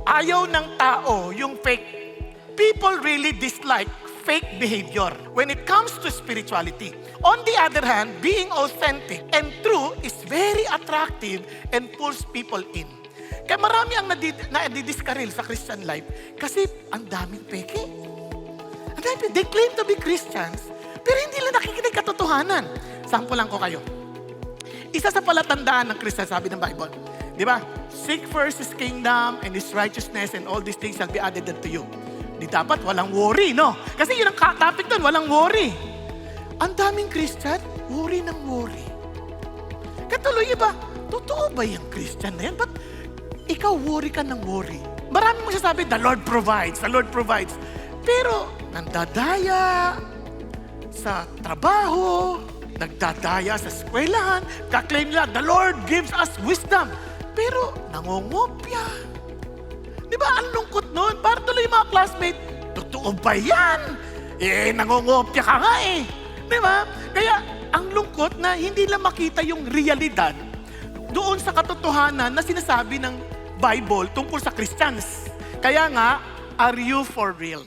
Ayaw ng tao yung fake. People really dislike fake behavior when it comes to spirituality. On the other hand, being authentic and true is very attractive and pulls people in. Kaya marami ang nadidiskaril sa Christian life kasi ang daming peke. Ang daming, they claim to be Christians, pero hindi lang nakikinig katotohanan. Sample lang ko kayo. Isa sa palatandaan ng Christian, sabi ng Bible, di ba? Seek first His kingdom and His righteousness and all these things shall be added unto you. Di dapat walang worry, no? Kasi yun ang topic doon, walang worry. Ang daming Christian, worry ng worry. Katuloy ba? Totoo ba yung Christian na yan? Ba't ikaw worry ka ng worry? Marami mo sasabi, the Lord provides, the Lord provides. Pero nandadaya sa trabaho, nagdadaya sa eskwelahan, kaklaim nila, the Lord gives us wisdom. Pero nangongopya. Di ba, ang lungkot nun? Para tuloy yung mga classmates, totoo ba yan? Nangongopya ka nga eh. Di ba? Kaya, ang lungkot na hindi lang makita yung realidad doon sa katotohanan na sinasabi ng Bible tungkol sa Christians. Kaya nga, are you for real?